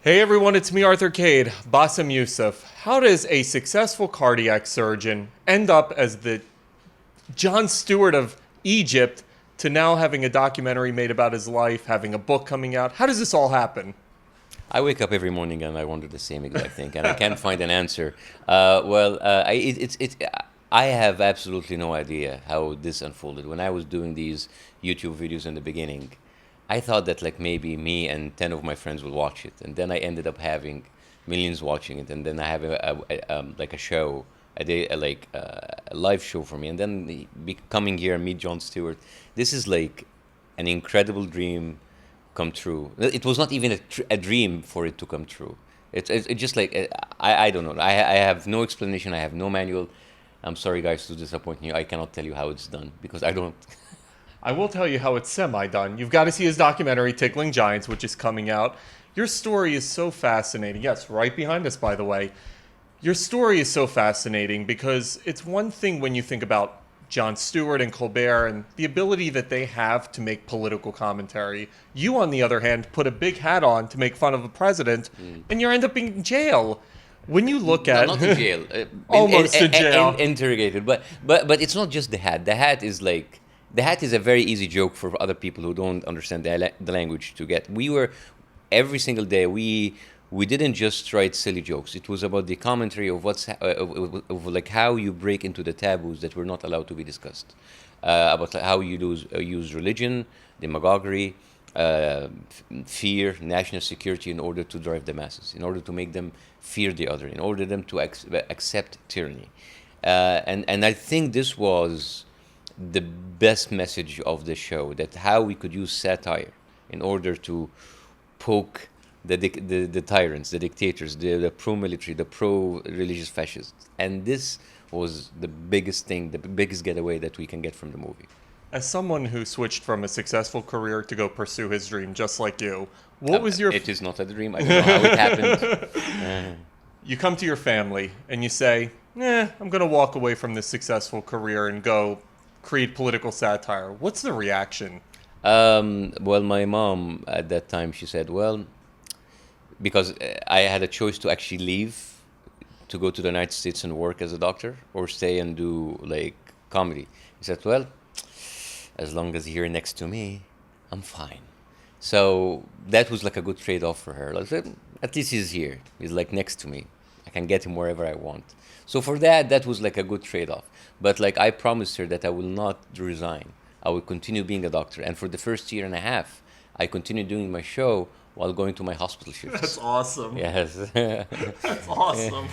Hey everyone, it's me, Arthur Kade, Bassem Youssef. How does a successful cardiac surgeon end up as the Jon Stewart of Egypt to now having a documentary made about his life, having a book coming out? How does this all happen? I wake up every morning and I wonder the same exact thing, and I can't find an answer. I have absolutely no idea how this unfolded. When I was doing these YouTube videos in the beginning, I thought that like maybe me and 10 of my friends would watch it, and then I ended up having millions watching it, and then I have like a show, a live show for me, and then coming here and meet Jon Stewart. This is like an incredible dream come true. It was not even a dream for it to come true. It's just like I don't know. I have no explanation. I have no manual. I'm sorry, guys, to disappoint you. I cannot tell you how it's done because I don't. I will tell you how it's semi-done. You've got to see his documentary, Tickling Giants, which is coming out. Your story is so fascinating. Yes, right behind us, by the way. Your story is so fascinating because it's one thing when you think about Jon Stewart and Colbert and the ability that they have to make political commentary. You, on the other hand, put a big hat on to make fun of a president, and you end up in jail. When you look No, at not in jail. almost in jail, Interrogated, but it's not just the hat. The hat is a very easy joke for other people who don't understand the language to get. We were every single day we didn't just write silly jokes. It was about the commentary of of like how you break into the taboos that were not allowed to be discussed, about how you use religion, demagoguery, fear, national security in order to drive the masses, in order to make them fear the other, in order them to accept tyranny, and I think this was the best message of the show, that how we could use satire in order to poke the tyrants, the dictators, the pro-military, the pro-religious fascists. And this was the biggest thing, the biggest getaway that we can get from the movie. as someone who switched from a successful career to go pursue his dream, just like you, what was your? It is not a dream. I don't know how it happened. You come to your family and you say, I'm going to walk away from this successful career and go create political satire. What's the reaction? Well, my mom at that time, she said, well, because I had a choice to actually leave to go to the United States and work as a doctor or stay and do like comedy. He said, well, as long as you're next to me, I'm fine. So that was like a good trade-off for her. Like, at least he's here. He's like next to me. I can get him wherever I want. So for that, that was like a good trade-off. But like I promised her that I will not resign. I will continue being a doctor. And for the first year and a half, I continued doing my show while going to my hospital shifts. That's awesome. Yes. That's awesome.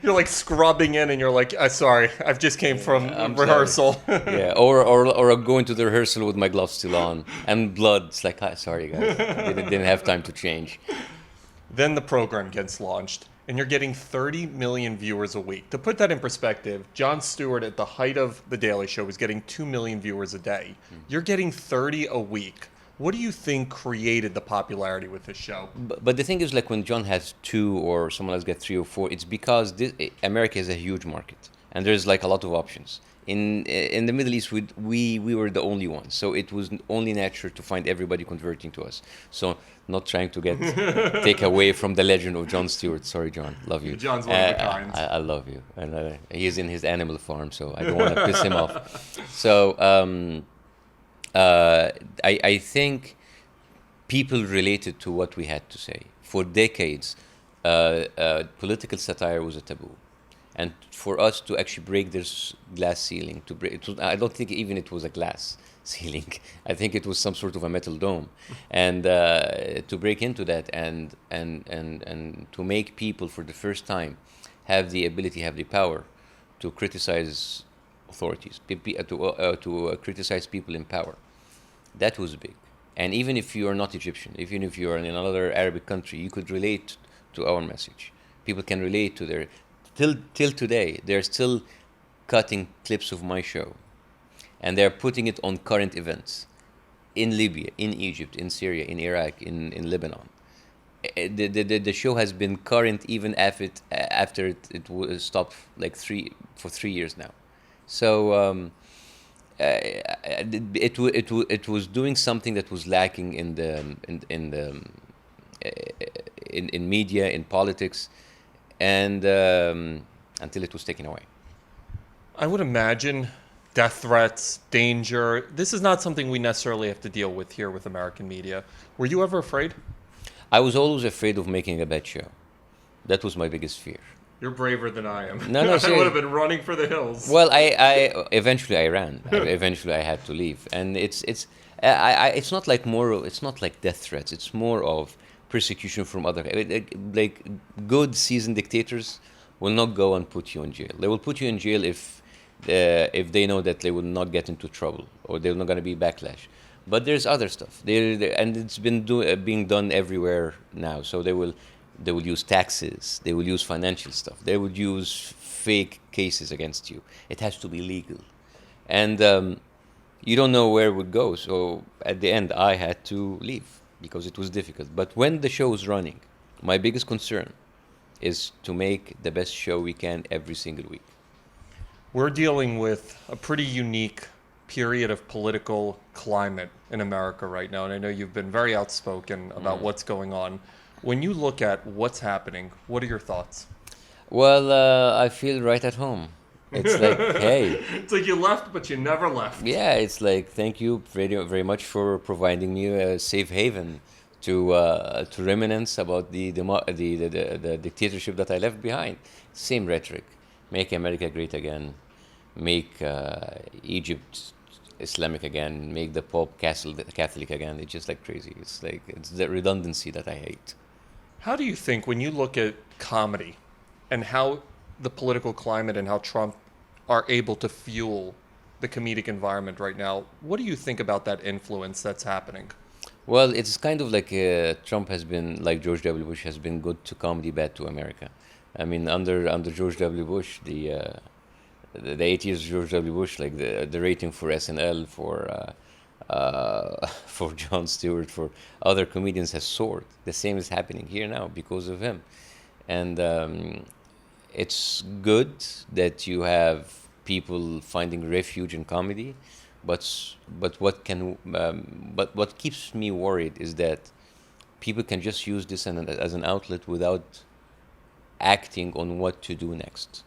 You're like scrubbing in and you're like, sorry, I've just came from I'm rehearsal. Yeah, or going to the rehearsal with my gloves still on and blood. It's like, sorry guys, didn't have time to change. Then the program gets launched, and you're getting 30 million viewers a week. To put that in perspective, Jon Stewart at the height of The Daily Show was getting 2 million viewers a day. You're getting 30 a week. What do you think created the popularity with this show? But the thing is, like when John has 2 or someone else gets 3 or 4, it's because America is a huge market and there's like a lot of options. In the Middle East, we were the only ones, so it was only natural to find everybody converting to us. So not trying to take away from the legend of Jon Stewart. Sorry, John, love you. John's one of a kind. I love you, and he's in his animal farm, so I don't want to piss him off. So I think people related to what we had to say. For decades, political satire was a taboo. And for us to actually break this glass ceiling, I don't think even it was a glass ceiling. I think it was some sort of a metal dome. And to break into that and to make people for the first time have the ability, have the power to criticize authorities, to criticize people in power. That was big. And even if you are not Egyptian, even if you are in another Arabic country, you could relate to our message. People can relate to their... Till today, they're still cutting clips of my show. And they're putting it on current events. In Libya, in Egypt, in Syria, in Iraq, in Lebanon. The show has been current even after it was stopped like for 3 years now. So... it was doing something that was lacking in media, in politics, and until it was taken away. I would imagine death threats, danger. This is not something we necessarily have to deal with here with American media. Were you ever afraid? I was always afraid of making a bad show. That was my biggest fear. You're braver than I am. No, I would seriously. have been running for the hills. Well, I eventually I ran. Eventually I had to leave, and it's not like moral. It's not like death threats. It's more of persecution from other. Like good seasoned dictators will not go and put you in jail. They will put you in jail if they know that they will not get into trouble or they're not going to be backlash. But there's other stuff. And it's been being done everywhere now. So they will use taxes. They will use financial stuff. They would use fake cases against you. It has to be legal, and you don't know where it would go. So at the end, I had to leave because it was difficult. But when the show is running, my biggest concern is to make the best show we can every single week. We're dealing with a pretty unique period of political climate in America right now, and I know you've been very outspoken about what's going on. When you look at what's happening, what are your thoughts? Well, I feel right at home. It's like, hey. It's like you left, but you never left. Yeah, it's like, thank you very, very much for providing me a safe haven to reminisce about the dictatorship that I left behind. Same rhetoric. Make America great again. Make Egypt Islamic again. Make the Pope Catholic again. It's just like crazy. It's the redundancy that I hate. How do you think, when you look at comedy and how the political climate and how Trump are able to fuel the comedic environment right now, what do you think about that influence that's happening? Well, it's kind of like Trump has been, like George W. Bush, has been good to comedy, bad to America. I mean, under George W. Bush, the 8 years of George W. Bush, like the rating for SNL, for Jon Stewart, for other comedians has soared. The same is happening here now because of him. And it's good that you have people finding refuge in comedy, but what keeps me worried is that people can just use this as an outlet without acting on what to do next.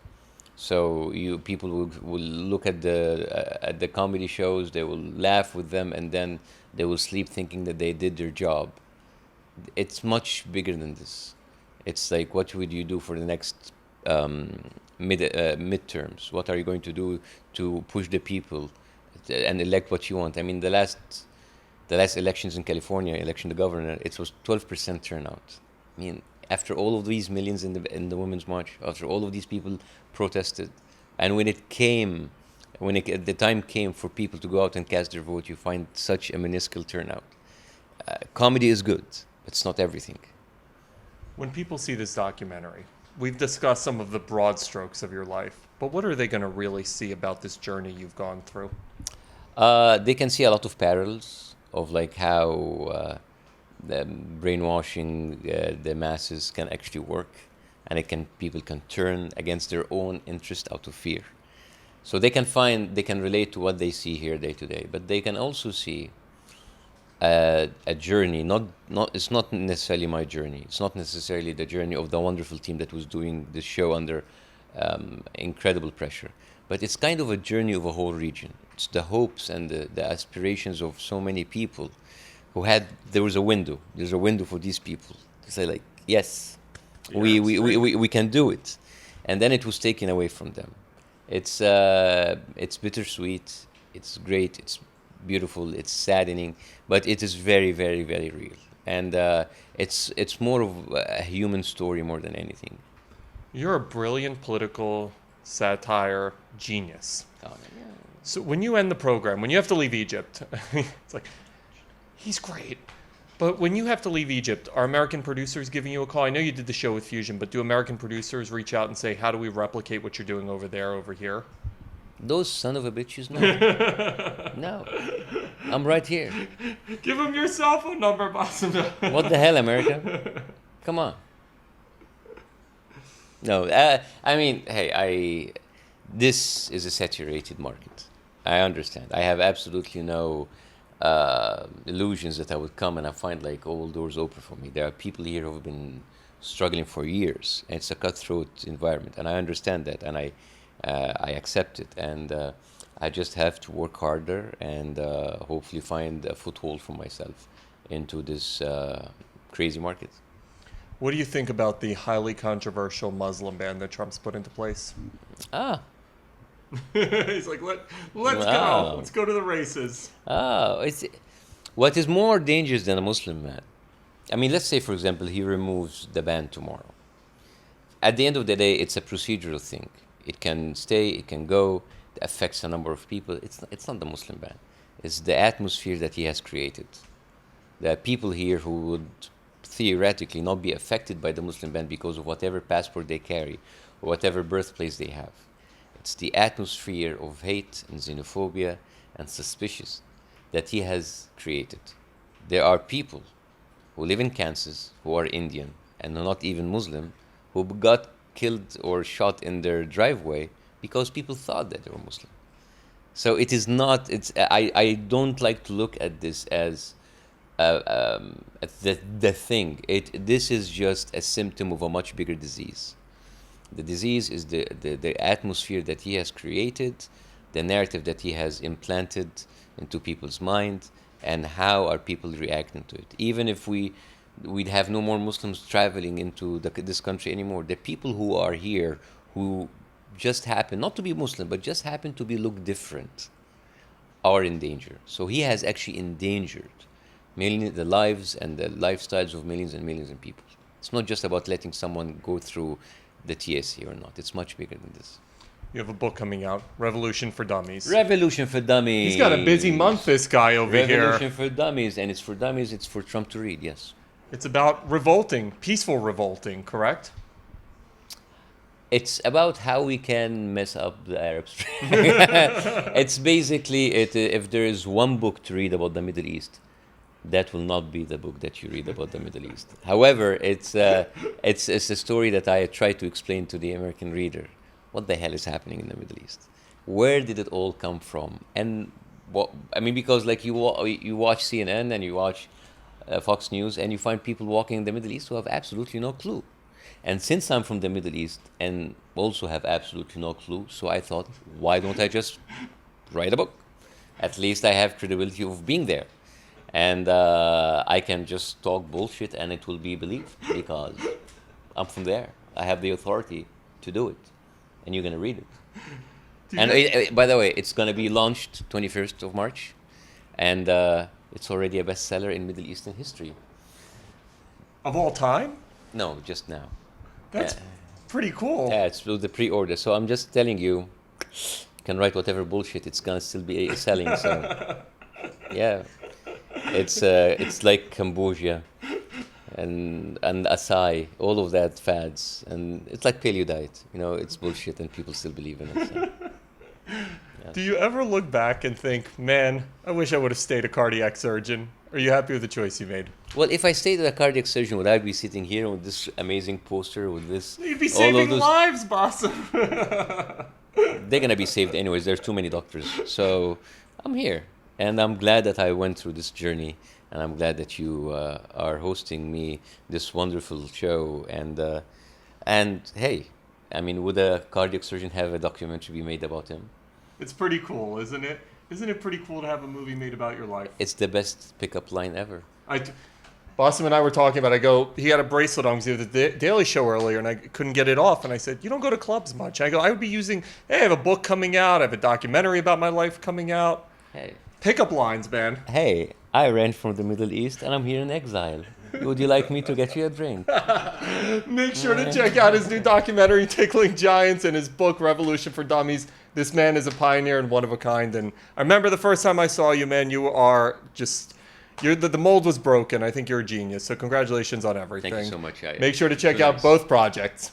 So people will look at the comedy shows, they will laugh with them, and then they will sleep thinking that they did their job. It's much bigger than this. It's like, what would you do for the next midterms? What are you going to do to push the people and elect what you want? I mean, the last elections in California, election the governor, it was 12% turnout. I mean, after all of these millions in the Women's March, after all of these people protested, and when the time came for people to go out and cast their vote, you find such a minuscule turnout. Comedy is good, but it's not everything. When people see this documentary, we've discussed some of the broad strokes of your life, but what are they going to really see about this journey you've gone through? They can see a lot of parallels of like how the brainwashing the masses can actually work, and people can turn against their own interest out of fear. So they can relate to what they see here day to day, but they can also see a journey. It's not necessarily my journey. It's not necessarily the journey of the wonderful team that was doing this show under incredible pressure, but it's kind of a journey of a whole region. It's the hopes and the aspirations of so many people who there was a window. There's a window for these people to say, like, yes, we can do it, and then it was taken away from them. It's bittersweet. It's great. It's beautiful. It's saddening, but it is very, very, very real, and it's more of a human story more than anything. You're a brilliant political satire genius. Oh, yeah. So when you end the program, when you have to leave Egypt, it's like, he's great. But when you have to leave Egypt, are American producers giving you a call? I know you did the show with Fusion, but do American producers reach out and say, how do we replicate what you're doing over there, over here? Those son of a bitches, no. No. I'm right here. Give them your cell phone number, Bassem. What the hell, America? Come on. No, I mean, hey, this is a saturated market. I understand. I have absolutely no illusions that I would come and I find like all doors open for me. There are people here who have been struggling for years, and it's a cutthroat environment, and I understand that, and I accept it, and I just have to work harder and hopefully find a foothold for myself into this crazy market. What do you think about the highly controversial Muslim ban that Trump's put into place? He's like, let's go. Let's go to the races. It's what is more dangerous than a Muslim ban. I mean, let's say, for example, he removes the ban tomorrow. At the end of the day, it's a procedural thing. It can stay, it can go. It affects a number of people. It's not the Muslim ban. It's the atmosphere that he has created. There are people here who would theoretically not be affected by the Muslim ban because of whatever passport they carry or whatever birthplace they have. It's the atmosphere of hate and xenophobia and suspicion that he has created. There are people who live in Kansas who are Indian and are not even Muslim who got killed or shot in their driveway because people thought that they were Muslim. So it is not, I don't like to look at this as the thing. This is just a symptom of a much bigger disease. The disease is the atmosphere that he has created, the narrative that he has implanted into people's mind, and how are people reacting to it. Even if we'd have no more Muslims traveling into this country anymore, the people who are here who just happen not to be Muslim, but just happen to be look different, are in danger. So he has actually endangered the lives and the lifestyles of millions and millions of people. It's not just about letting someone go through the TSA or not. It's much bigger than this. You have a book coming out, Revolution for Dummies. Revolution for Dummies. He's got a busy month, this guy over here. Revolution for Dummies, and it's for dummies. It's for Trump to read, yes. It's about revolting, peaceful revolting, correct? It's about how we can mess up the Arab Spring. It's basically, if there is one book to read about the Middle East, that will not be the book that you read about the Middle East. However, it's a story that I try to explain to the American reader. What the hell is happening in the Middle East? Where did it all come from? And because like you watch CNN and you watch Fox News and you find people walking in the Middle East who have absolutely no clue. And since I'm from the Middle East and also have absolutely no clue, so I thought, why don't I just write a book? At least I have credibility of being there. And I can just talk bullshit and it will be believed because I'm from there. I have the authority to do it. And you're going to read it. And by the way, it's going to be launched 21st of March. And it's already a bestseller in Middle Eastern history. Of all time? No, just now. That's pretty cool. Yeah, it's through the pre-order. So I'm just telling you, you can write whatever bullshit. It's going to still be selling. So, yeah. It's like Cambodia and Asai, all of that fads, and it's like paleo diet. It's bullshit, and people still believe in it. So. Yeah. Do you ever look back and think, man, I wish I would have stayed a cardiac surgeon? Are you happy with the choice you made? Well, if I stayed a cardiac surgeon, would I be sitting here with this amazing poster with this? You'd be saving lives, Bassem. They're gonna be saved anyways. There's too many doctors, so I'm here. And I'm glad that I went through this journey, and I'm glad that you are hosting me this wonderful show. And hey, I mean, would a cardiac surgeon have a documentary be made about him? It's pretty cool, isn't it? Isn't it pretty cool to have a movie made about your life? It's the best pickup line ever. Bassem and I were talking about, he had a bracelet on because he had the Daily Show earlier, and I couldn't get it off. And I said, you don't go to clubs much. I would be using, hey, I have a book coming out. I have a documentary about my life coming out. Hey. Pickup lines, man. Hey, I ran from the Middle East, and I'm here in exile. Would you like me to get you a drink? Make sure to check out his new documentary, Tickling Giants, and his book, Revolution for Dummies. This man is a pioneer and one of a kind. And I remember the first time I saw you, man, you are just... the mold was broken. I think you're a genius. So congratulations on everything. Thank you so much. Make sure to check out both projects.